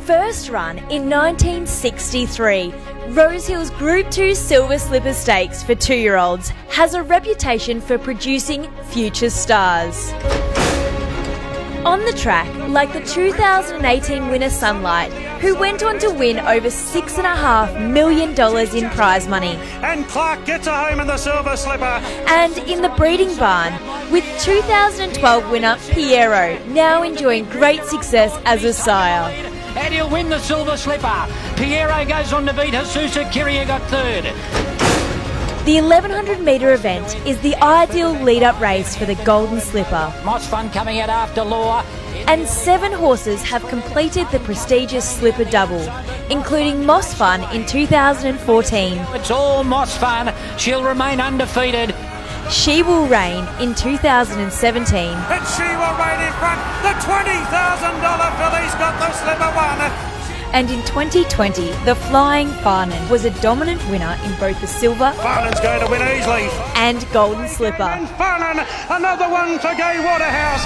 First run in 1963, Rosehill's Group 2 Silver Slipper Stakes for 2-year-olds has a reputation for producing future stars. On the track, like the 2018 winner Sunlight, who went on to win over $6.5 million in prize money. And Clark gets a home in the Silver Slipper. And in the breeding barn, with 2012 winner Piero now enjoying great success as a sire. And he'll win the Silver Slipper. Piero goes on to beat Hasusa Kiria, got third. The 1100 metre event is the ideal lead-up race for the Golden Slipper. Moss Fun coming out after Law. And 7 horses have completed the prestigious Slipper Double, including Moss Fun in 2014. It's all Moss Fun. She'll remain undefeated. She Will Reign in 2017. And She Will Reign in front. The $20,000 filly's got the Slipper one. And in 2020, the Flying Farnan was a dominant winner in both the Silver Farnan's going to win easily. And Golden Slipper. And Farnan, another one for Gay Waterhouse.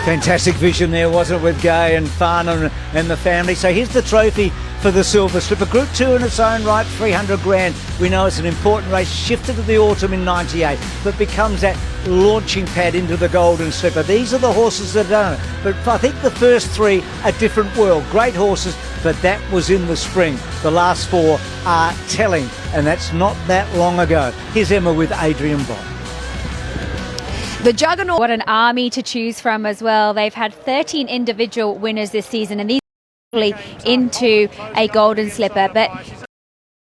Fantastic vision there, wasn't it, with Gay and Farnan and the family. So here's the trophy for the Silver Slipper. Group 2 in its own right, 300 grand. We know it's an important race, shifted to the autumn in 98, but becomes that launching pad into the Golden Slipper. These are the horses that have done it. But I think the first 3 are different world. Great horses, but that was in the spring. The last 4 are telling, and that's not that long ago. Here's Emma with Adrian Bond. The Juggernaut. What an army to choose from as well. They've had 13 individual winners this season, and these into a Golden Slipper. But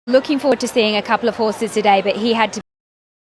looking forward to seeing a couple of horses today, but he had to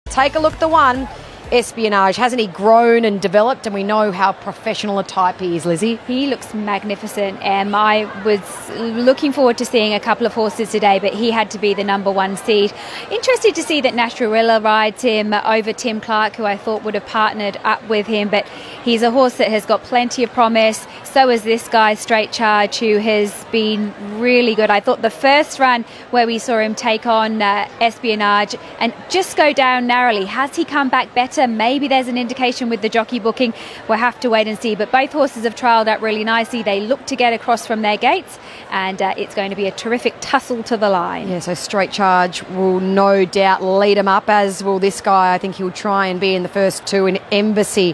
take a look at the one. Espionage, hasn't he grown and developed, and we know how professional a type he is, Lizzie. He looks magnificent. I was looking forward to seeing a couple of horses today, but he had to be the number 1 seed. Interested to see that Naturilla rides him over Tim Clark, who I thought would have partnered up with him, but he's a horse that has got plenty of promise. So is this guy, Straight Charge, who has been really good. I thought the first run where we saw him take on Espionage and just go down narrowly, has he come back better? Maybe there's an indication with the jockey booking. We'll have to wait and see. But both horses have trialled out really nicely. They look to get across from their gates, and it's going to be a terrific tussle to the line. Yeah, so Straight Charge will no doubt lead him up, as will this guy. I think he'll try and be in the first 2 in Embassy.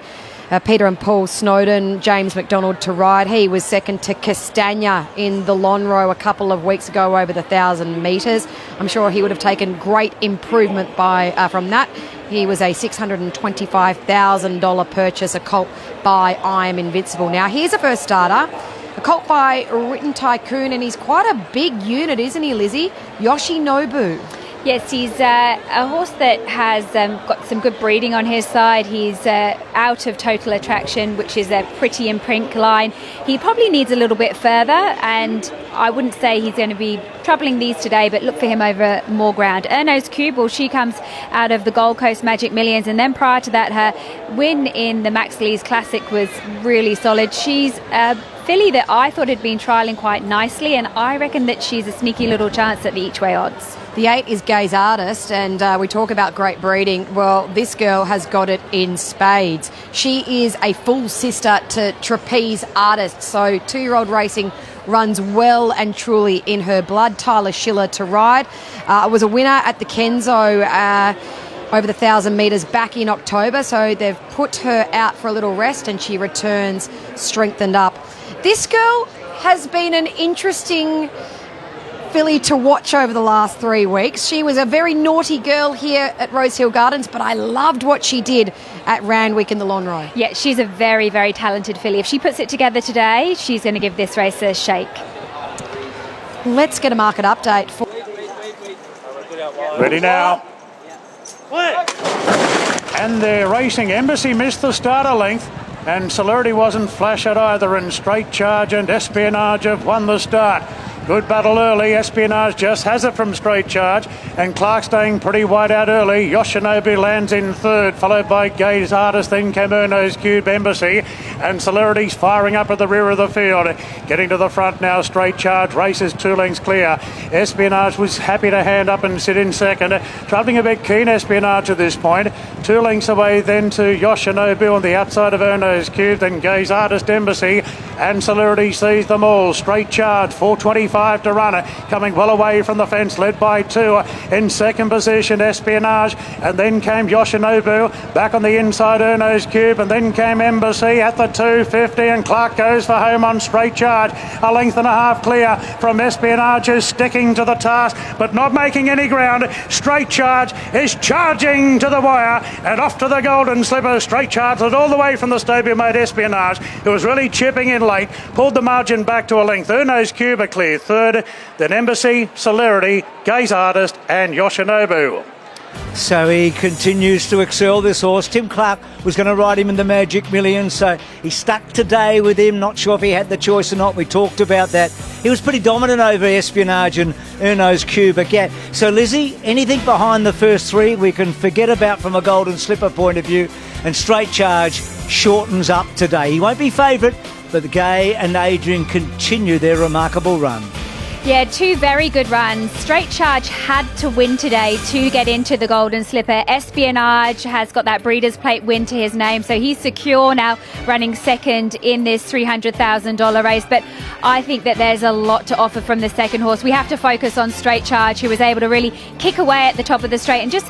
Peter and Paul Snowden, James McDonald to ride. He was second to Castagna in the Lonhro a couple of weeks ago over the 1,000 metres. I'm sure he would have taken great improvement from that. He was a $625,000 purchase, a colt by I Am Invincible. Now, here's a first starter, a colt by Written Tycoon, and he's quite a big unit, isn't he, Lizzie? Yoshinobu. Yes, he's a horse that has got some good breeding on his side. He's out of Total Attraction, which is a Pretty in Prink line. He probably needs a little bit further, and I wouldn't say he's going to be troubling these today, but look for him over more ground. Erno's Cube, well, she comes out of the Gold Coast Magic Millions, and then prior to that, her win in the Max Lees Classic was really solid. She's a filly that I thought had been trialling quite nicely, and I reckon that she's a sneaky little chance at the each-way odds. The 8 is Gay's Artist, and we talk about great breeding. Well, this girl has got it in spades. She is a full sister to Trapeze Artist, so 2-year-old racing runs well and truly in her blood. Tyler Schiller to ride. Was a winner at the Kenzo over the 1,000 metres back in October, so they've put her out for a little rest, and she returns strengthened up. This girl has been an interesting filly to watch over the last 3 weeks. She was a very naughty girl here at Rosehill Gardens, but I loved what she did at Randwick in the Lonhro. Yeah, she's a very, very talented filly. If she puts it together today, she's going to give this race a shake. Let's get a market update. Ready now. And they're racing. Embassy missed the starter length, and Celerity wasn't flash at either, and Straight Charge and Espionage have won the start. Good battle early. Espionage just has it from Straight Charge, and Clark staying pretty wide out early. Yoshinobu lands in third, followed by Gaze Artist, then Camerno's Cube Embassy, and Celerity's firing up at the rear of the field. Getting to the front now, Straight Charge races 2 lengths clear. Espionage was happy to hand up and sit in second. Travelling a bit keen, Espionage at this point. 2 lengths away then to Yoshinobu on the outside of Erno's Cube, then Gaze Artist Embassy, and Celerity sees them all. Straight Charge, 4.25 to run, coming well away from the fence, led by 2. In second position, Espionage, and then came Yoshinobu. Back on the inside, Erno's Cube, and then came Embassy at the 2.50, and Clark goes for home on Straight Charge. A length and a half clear from Espionage, who's sticking to the task, but not making any ground. Straight Charge is charging to the wire, and off to the Golden Slipper. Straight Charge led all the way from the stablemate Espionage, who was really chipping in late, pulled the margin back to a length. Erno's Cube a clear third, then Embassy, Celerity, Gaze Artist, and Yoshinobu. So he continues to excel, this horse. Tim Clark was going to ride him in the Magic Million, so he stuck today with him. Not sure if he had the choice or not. We talked about that. He was pretty dominant over Espionage and Erno's Cube again. So, Lizzie, anything behind the first 3 we can forget about from a Golden Slipper point of view? And Straight Charge shortens up today. He won't be favourite, but Gay and Adrian continue their remarkable run. Yeah, 2 very good runs. Straight Charge had to win today to get into the Golden Slipper. Espionage has got that Breeders' Plate win to his name, so he's secure now, running second in this $300,000 race. But I think that there's a lot to offer from the second horse. We have to focus on Straight Charge, who was able to really kick away at the top of the straight and just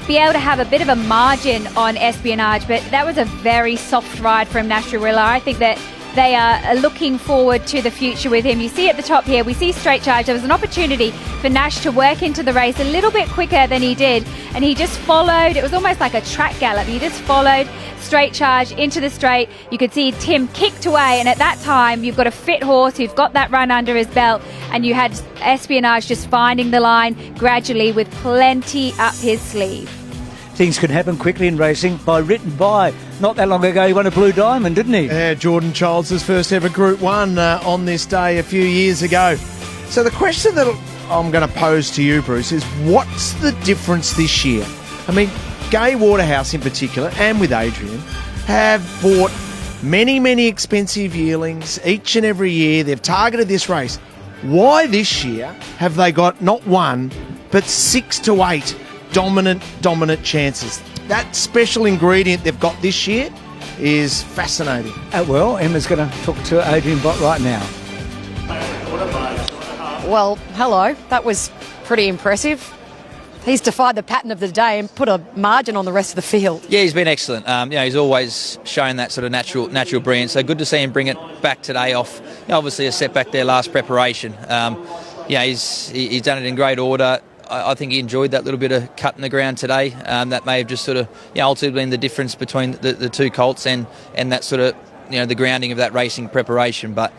be able to have a bit of a margin on Espionage. But that was a very soft ride from Nasharilla. I think that they are looking forward to the future with him. You see at the top here, we see Straight Charge. There was an opportunity for Nash to work into the race a little bit quicker than he did, and he just followed. It was almost like a track gallop. He just followed Straight Charge into the straight. You could see Tim kicked away, and at that time, you've got a fit horse who's got that run under his belt, and you had Espionage just finding the line gradually with plenty up his sleeve. Things can happen quickly in racing. By written by, not that long ago, he won a Blue Diamond, didn't he? Yeah, Jordan Childs' first ever Group 1 on this day a few years ago. So the question that I'm going to pose to you, Bruce, is what's the difference this year? I mean, Gay Waterhouse in particular, and with Adrian, have bought many, many expensive yearlings each and every year. They've targeted this race. Why this year have they got not 1, but 6 to 8 dominant chances? That special ingredient they've got this year is fascinating. Well, Emma's going to talk to Adrian Bott right now. Well, hello. That was pretty impressive. He's defied the pattern of the day and put a margin on the rest of the field. Yeah, he's been excellent. He's always shown that sort of natural brilliance. So good to see him bring it back today off. Obviously a setback there last preparation. He's done it in great order. I think he enjoyed that little bit of cut in the ground today. That may have just sort of ultimately been the difference between the 2 colts and that sort of the grounding of that racing preparation. But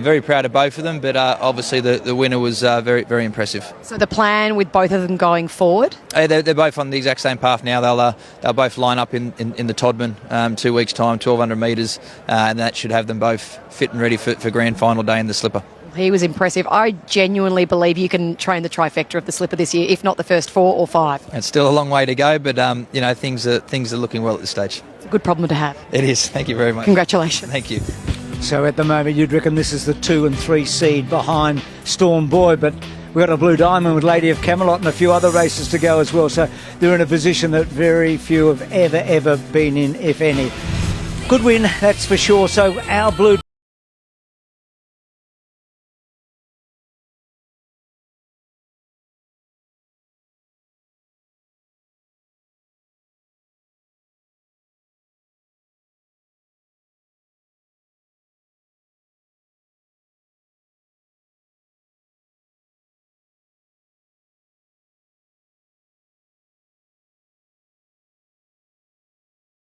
very proud of both of them. But obviously the winner was very, very impressive. So the plan with both of them going forward? They're both on the exact same path now. They'll both line up in the Todman 2 weeks' time, 1,200 metres, and that should have them both fit and ready for grand final day in the Slipper. He was impressive. I genuinely believe you can train the trifecta of the Slipper this year, if not the first 4 or 5. It's still a long way to go, but things are looking well at this stage. It's a good problem to have. It is. Thank you very much. Congratulations. Thank you. So at the moment, you'd reckon this is the 2 and 3 seed behind Storm Boy, but we've got a Blue Diamond with Lady of Camelot and a few other races to go as well. So they're in a position that very few have ever been in, if any. Good win, that's for sure. So our Blue